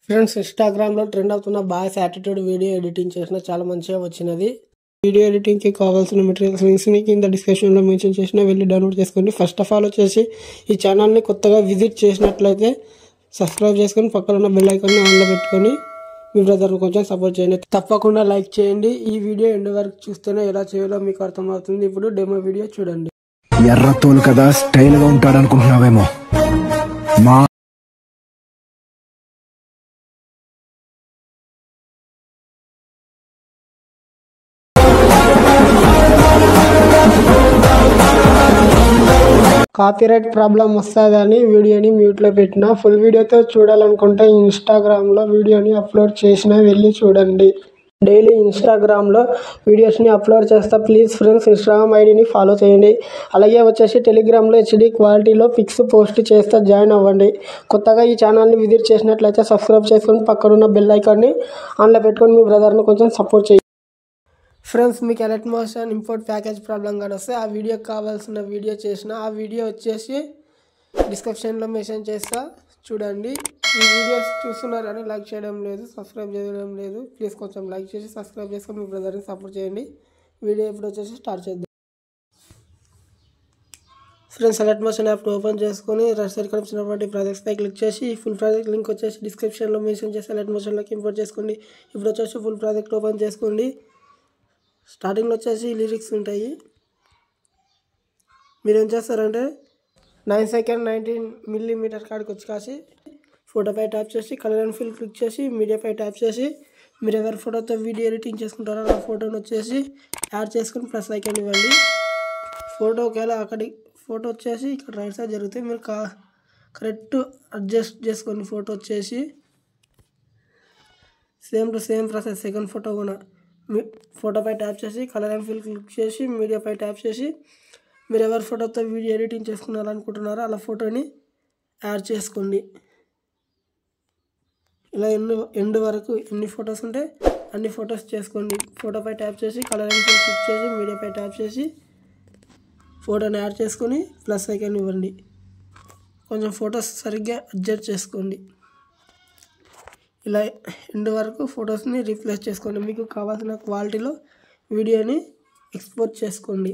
Friends, ఇన్స్టాగ్రామ్లో trend అవుతున్న boys attitude video editing చేసిన చాలా మంచిగా వచ్చినది. వీడియో ఎడిటింగ్కి కావాల్సిన మెటీరియల్స్ లింక్స్ని కింద డిస్క్రిప్షన్లో మెన్షన్ చేసిన వెళ్ళి డౌన్లోడ్ చేసుకోండి. ఫస్ట్ ఆఫ్ ఆల్ వచ్చేసి ఈ ఛానల్ని కొత్తగా విజిట్ చేసినట్లయితే సబ్స్క్రైబ్ చేసుకొని పక్కన ఉన్న బెల్ ఐకాన్ని ఆన్లో పెట్టుకొని మీ బ్రదర్ని కొంచెం సపోర్ట్ చేయండి. తప్పకుండా లైక్ చేయండి. ఈ వీడియో ఎండ్ వరకు చూస్తేనే ఎలా చేయాలో మీకు అర్థమవుతుంది. ఇప్పుడు డెమో వీడియో చూడండి. ఎర్రతోలు కదా స్టైల్గా ఉంటాడు అనుకుంటున్నావేమో. మా కాపీరైట్ ప్రాబ్లం వస్తుందని వీడియోని మ్యూట్లో పెట్టిన. ఫుల్ వీడియోతో చూడాలనుకుంటే ఇన్స్టాగ్రామ్లో వీడియోని అప్లోడ్ చేసిన వెళ్ళి చూడండి. డైలీ ఇన్స్టాగ్రామ్లో వీడియోస్ని అప్లోడ్ చేస్తా. ప్లీజ్ ఫ్రెండ్స్, ఇన్స్టాగ్రామ్ ఐడిని ఫాలో చేయండి. అలాగే వచ్చేసి టెలిగ్రామ్లో హెచ్డి క్వాలిటీలో పిక్స్ పోస్ట్ చేస్తా, జాయిన్ అవ్వండి. కొత్తగా ఈ ఛానల్ని విజిట్ చేసినట్లయితే సబ్స్క్రైబ్ చేసుకొని పక్కనున్న బెల్ ఐకాన్ని ఆన్లో పెట్టుకొని మీ బ్రదర్ని కొంచెం సపోర్ట్ చేయండి. ఫ్రెండ్స్, మీకు alert motion import package problem కానీ వస్తే ఆ వీడియోకి కావాల్సిన వీడియో చేసిన ఆ వీడియో వచ్చేసి డిస్క్రిప్షన్లో మెన్షన్ చేస్తా, చూడండి. ఈ వీడియోస్ చూస్తున్నారని లైక్ చేయడం లేదు, సబ్స్క్రైబ్ చేయడం లేదు. ప్లీజ్ కొంచెం లైక్ చేసి సబ్స్క్రైబ్ చేసుకొని మీ బ్రదర్ని సపోర్ట్ చేయండి. వీడియో ఇప్పుడు వచ్చేసి స్టార్ట్ చేద్దాం. Friends, alert motion app open చేసుకొని రైట్ సైడ్ కనిపించినటువంటి ప్రాజెక్ట్స్పై క్లిక్ చేసి ఫుల్ ప్రాజెక్ట్ లింక్ వచ్చేసి డిస్క్రిప్షన్లో మెన్షన్ చేసి ఎలర్ట్ మోషన్లోకి ఇంపోర్ట్ చేసుకోండి. ఇప్పుడు వచ్చేసి ఫుల్ ప్రాజెక్ట్ ఓపెన్ చేసుకోండి. స్టార్టింగ్లో వచ్చేసి లిరిక్స్ ఉంటాయి. మీరు ఏం చేస్తారంటే 9 సెకండ్ 19 మిల్లీమీటర్ కాడికి వచ్చి కాసి ఫోటోపై ట్యాప్ చేసి కలర్ అండ్ ఫిల్ క్లిక్ చేసి మీడియాపై ట్యాప్ చేసి మీరు ఎవరి ఫోటోతో వీడియో ఎడిటింగ్ చేసుకుంటారో ఆ ఫోటోని వచ్చేసి యాడ్ చేసుకొని ప్లస్ ఐకాన్ ఇవ్వండి. ఫోటో ఒకవేళ అక్కడి ఫోటో వచ్చేసి ఇక్కడ రైట్ సైడ్ జరిగితే మీరు కరెక్ట్ అడ్జస్ట్ చేసుకోండి. ఫోటో వచ్చేసి same to same process. Second photo కూడా ఫోటోపై ట్యాప్ చేసి కలర్ అండ్ ఫిల్ క్లిక్ చేసి మీడియాపై ట్యాప్ చేసి మీరు ఎవరి ఫోటోతో వీడియో ఎడిటింగ్ చేసుకున్నారనుకుంటున్నారో అలా ఫోటోని యాడ్ చేసుకోండి. ఇలా ఎండ్ వరకు ఎన్ని ఫొటోస్ ఉంటే అన్ని ఫొటోస్ చేసుకోండి. ఫోటోపై ట్యాప్ చేసి కలర్ అండ్ ఫిల్ క్లిక్ చేసి మీడియాపై ట్యాప్ చేసి ఫోటోని యాడ్ చేసుకొని ప్లస్ ఐకాన్ ఇవ్వండి. కొంచెం ఫొటోస్ సరిగ్గా అడ్జస్ట్ చేసుకోండి. ఇలా ఎండ్ వరకు ఫొటోస్ని రీప్లేస్ చేసుకోండి. మీకు కావాల్సిన క్వాలిటీలో వీడియోని ఎక్స్పోర్ట్ చేసుకోండి.